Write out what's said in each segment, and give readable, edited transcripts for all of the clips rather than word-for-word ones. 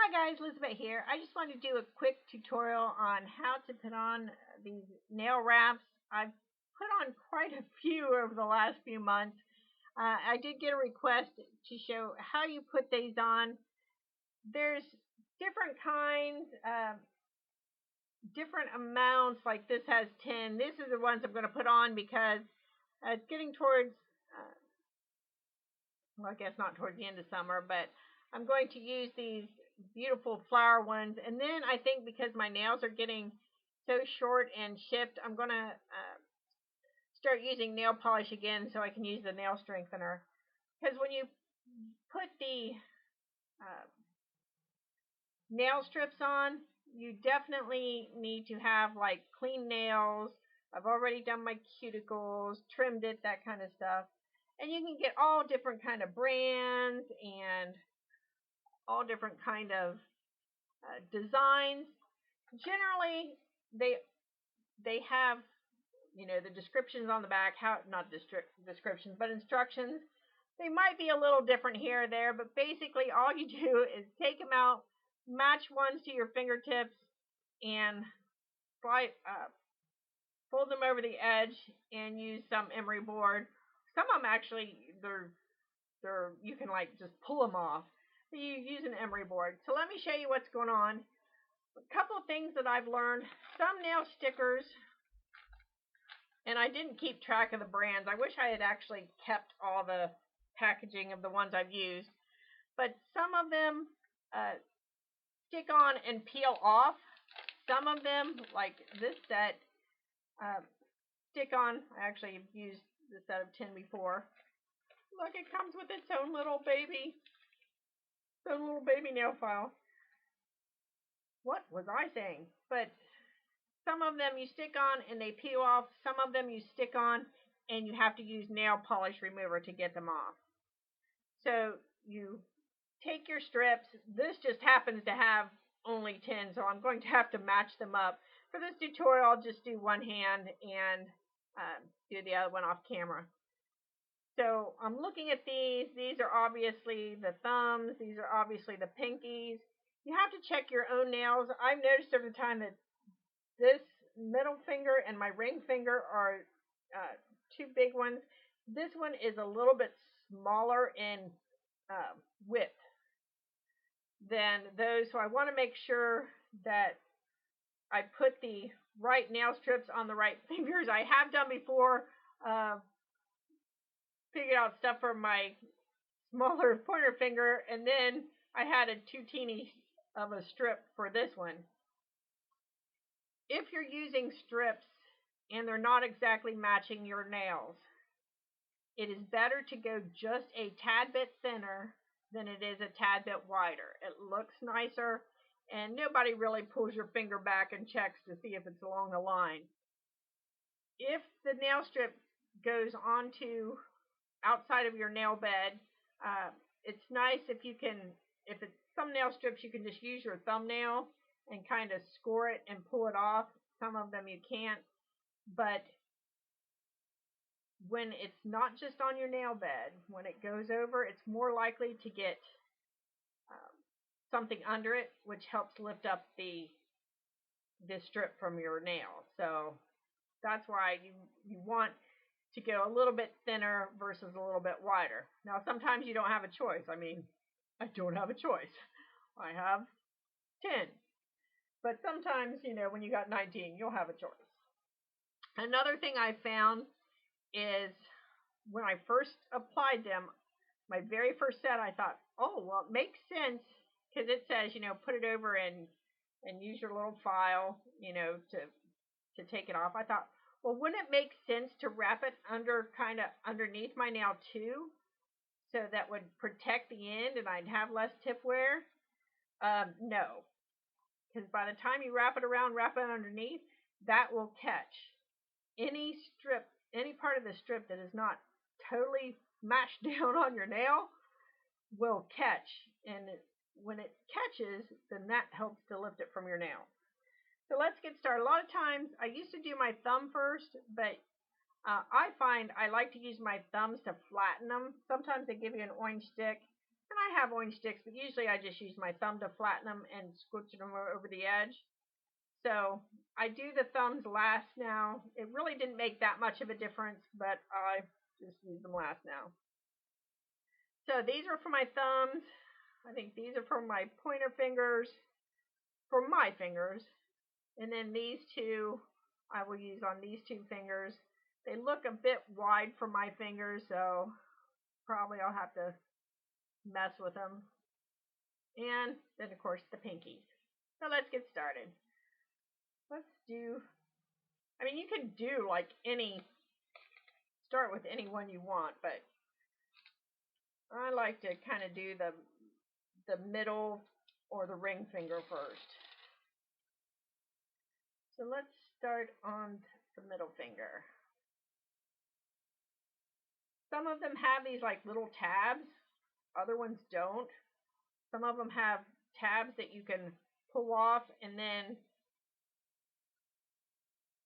Hi guys, Lizbet here. I just wanted to do a quick tutorial on how to put on these nail wraps. I've put on quite a few over the last few months. I did get a request to show how you put these on. There's different kinds, different amounts, like this has 10. This is the ones I'm going to put on because it's getting towards, well, I guess not towards the end of summer, but I'm going to use these beautiful flower ones. And then I think because my nails are getting so short and chipped, I'm going to start using nail polish again so I can use the nail strengthener. Because when you put the nail strips on, you definitely need to have like clean nails. I've already done my cuticles, trimmed it, that kind of stuff. And you can get all different kind of brands and all different kind of designs. Generally, they have, the descriptions on the back, how not descriptions, but instructions. They might be a little different here or there, but basically all you do is take them out, match ones to your fingertips, and fold them over the edge and use some emery board. Some of them actually, you can like just pull them off. You use an emery board. So let me show you what's going on. A couple of things that I've learned. Some nail stickers, and I didn't keep track of the brands. I wish I had actually kept all the packaging of the ones I've used. But some of them stick on and peel off. Some of them, like this set, stick on. I actually have used the set of 10 before. Look, it comes with its own little baby. Little baby nail file. What was I saying? But some of them you stick on and they peel off. Some of them you stick on and you have to use nail polish remover to get them off. So you take your strips. This just happens to have only 10, so I'm going to have to match them up. For this tutorial, I'll just do one hand and do the other one off camera. So I'm looking at these. These are obviously the thumbs. These are obviously the pinkies. You have to check your own nails. I've noticed over time that this middle finger and my ring finger are two big ones. This one is a little bit smaller in width than those. So I want to make sure that I put the right nail strips on the right fingers. I have done before. Figured out stuff for my smaller pointer finger, and then I had a too teeny of a strip for this one. If you're using strips and they're not exactly matching your nails, it is better to go just a tad bit thinner than it is a tad bit wider. It looks nicer, and nobody really pulls your finger back and checks to see if it's along the line. If the nail strip goes onto outside of your nail bed, it's nice if you can, if it's some nail strips, you can just use your thumbnail and kind of score it and pull it off. Some of them you can't, but when it's not just on your nail bed, when it goes over, it's more likely to get something under it, which helps lift up this strip from your nail. So that's why you want to go a little bit thinner versus a little bit wider. Now, sometimes you don't have a choice. I mean, I don't have a choice. I have 10. But sometimes, when you got 19, you'll have a choice. Another thing I found is when I first applied them, my very first set, I thought, oh, well, it makes sense because it says, put it over and use your little file, to take it off. I thought, well, wouldn't it make sense to wrap it kind of underneath my nail too, so that would protect the end and I'd have less tip wear? No, because by the time you wrap it underneath, that will catch. Any part of the strip that is not totally mashed down on your nail will catch, and when it catches, then that helps to lift it from your nail. So let's get started. A lot of times, I used to do my thumb first, but I find I like to use my thumbs to flatten them. Sometimes they give you an orange stick, and And I have orange sticks, but usually I just use my thumb to flatten them and squish them over the edge. So I do the thumbs last now. It really didn't make that much of a difference, but I just use them last now. So these are for my thumbs. I think these are for my pointer fingers, for my fingers. And then these two I will use on these two fingers. They look a bit wide for my fingers, so probably I'll have to mess with them. And then of course the pinkies. So let's get started. Let's do, I mean, you can do like start with any one you want, but I like to kind of do the middle or the ring finger first. So let's start on the middle finger. Some of them have these like little tabs, other ones don't. Some of them have tabs that you can pull off, and then,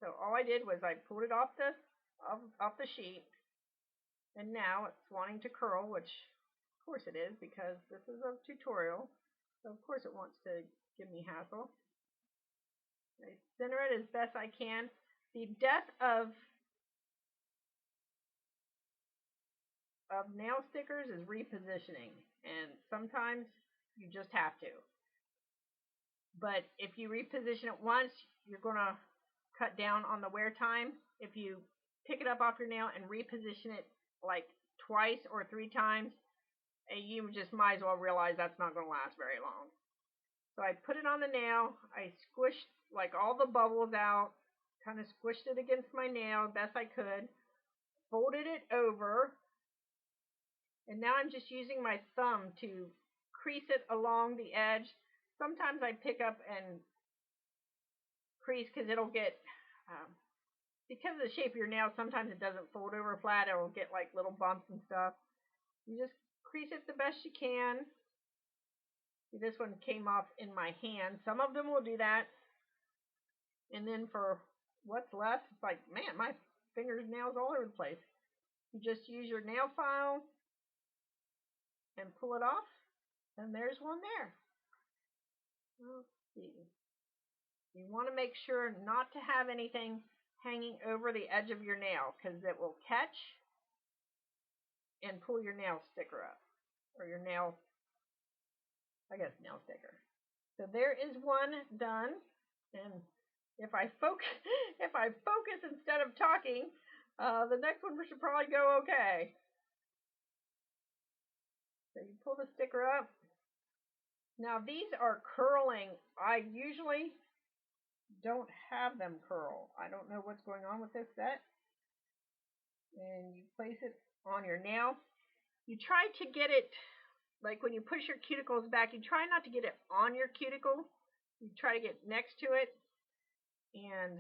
so all I did was I pulled it off the sheet, and now it's wanting to curl, which of course it is because this is a tutorial, so of course it wants to give me hassle. I center it as best I can. The death of nail stickers is repositioning, and sometimes you just have to. But if you reposition it once, you're going to cut down on the wear time. If you pick it up off your nail and reposition it like twice or 3 times, you just might as well realize that's not going to last very long. So I put it on the nail. I squished like all the bubbles out, kind of squished it against my nail best I could, folded it over, and now I'm just using my thumb to crease it along the edge. Sometimes I pick up and crease because it'll get, because of the shape of your nail, sometimes it doesn't fold over flat. It'll get like little bumps and stuff. You just crease it the best you can. See, this one came off in my hand. Some of them will do that. And then for what's left, it's like, man, my fingers, nails all over the place. You just use your nail file and pull it off, and there's one there. Let's see. You want to make sure not to have anything hanging over the edge of your nail because it will catch and pull your nail sticker up, or your nail, I guess, nail sticker. So there is one done, and if I focus instead of talking, the next one should probably go okay. So you pull the sticker up. Now these are curling. I usually don't have them curl. I don't know what's going on with this set. And you place it on your nail. You try to get it, like when you push your cuticles back, you try not to get it on your cuticle. You try to get next to it and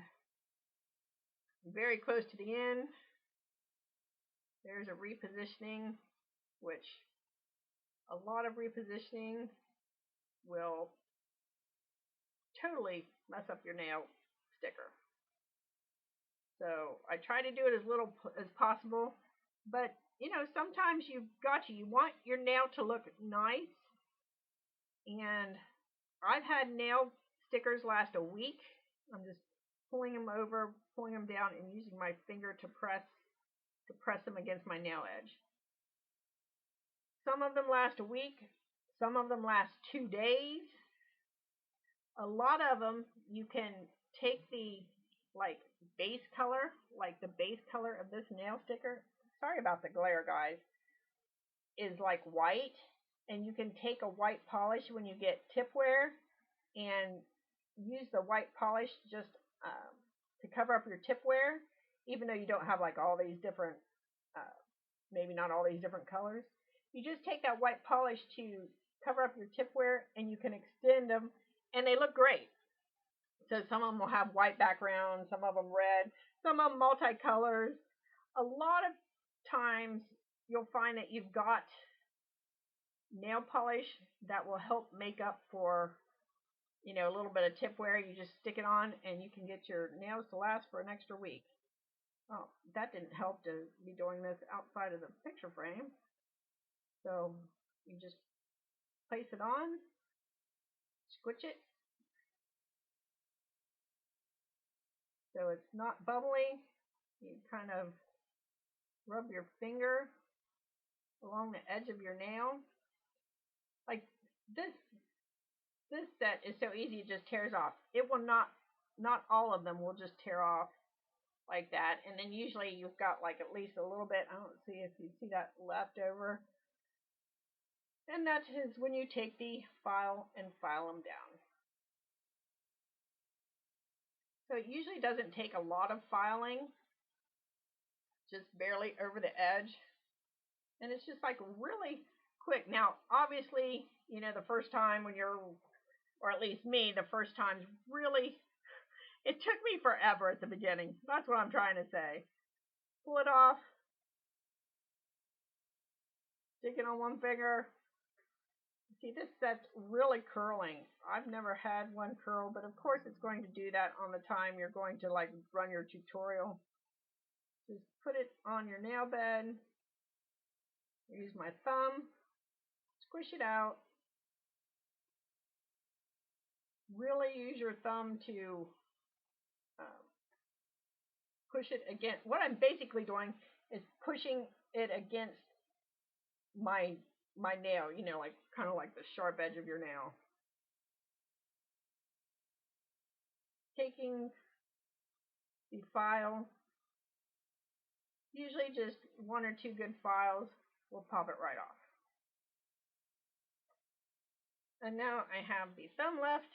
very close to the end. There's a repositioning, which a lot of repositioning will totally mess up your nail sticker. So I try to do it as little as possible, but you know, sometimes you want your nail to look nice, and I've had nail stickers last a week. I'm just pulling them over, pulling them down, and using my finger to press them against my nail edge. Some of them last a week, some of them last 2 days. A lot of them you can take the base color, like the base color of this nail sticker. Sorry about the glare, guys. Is like white, and you can take a white polish when you get tip wear and use the white polish just to cover up your tip wear, even though you don't have like all these different, maybe not all these different colors. You just take that white polish to cover up your tip wear, and you can extend them, and they look great. So some of them will have white background, some of them red, some of them multicolors. A lot of times you'll find that you've got nail polish that will help make up for, you know, a little bit of tip wear. You just stick it on and you can get your nails to last for an extra week. Oh, that didn't help to be doing this outside of the picture frame. So you just place it on, squish it so it's not bubbly. You kind of rub your finger along the edge of your nail. Like this set is so easy, it just tears off. It will not all of them will just tear off like that. And then usually you've got like at least a little bit. I don't see if you see that left over. And that is when you take the file and file them down. So it usually doesn't take a lot of filing, just barely over the edge. And it's just like really quick. Now, obviously, the first time when you're, or at least me, the first time's really, it took me forever at the beginning. That's what I'm trying to say. Pull it off. Stick it on one finger. See, this set's really curling. I've never had one curl, but of course it's going to do that on the time you're going to like run your tutorial. Just put it on your nail bed. Use my thumb. Squish it out. Really use your thumb to push it against. What I'm basically doing is pushing it against my nail, like kind of like the sharp edge of your nail. Taking the file, usually just one or two good files, will pop it right off. And now I have the thumb left.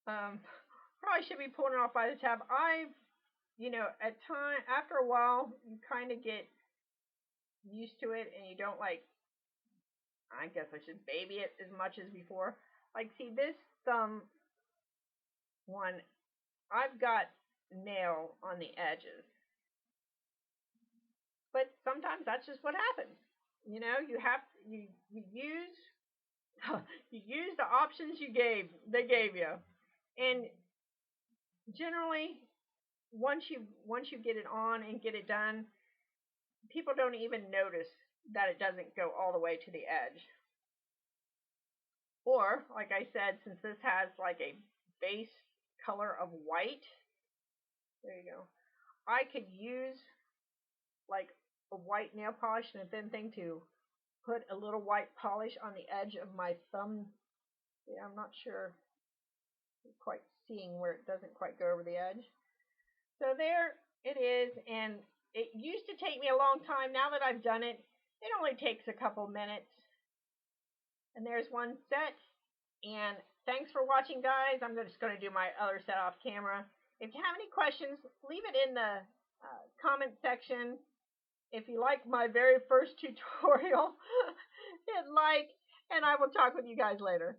Probably should be pulling it off by the tab. After a while, you kind of get used to it and you don't I guess I should baby it as much as before. Like, see this thumb one, I've got nail on the edges. But sometimes that's just what happens. You use you use the options they gave you. And generally once you get it on and get it done, people don't even notice that it doesn't go all the way to the edge. Or, like I said, since this has like a base color of white, there you go, I could use like a white nail polish and a thin thing to put a little white polish on the edge of my thumb. Yeah, I'm not sure you're quite seeing where it doesn't quite go over the edge. So there it is, and it used to take me a long time. Now that I've done it, it only takes a couple minutes. And there's one set. And thanks for watching, guys. I'm just going to do my other set off camera. If you have any questions, leave it in the comment section. If you like my very first tutorial, hit like, and I will talk with you guys later.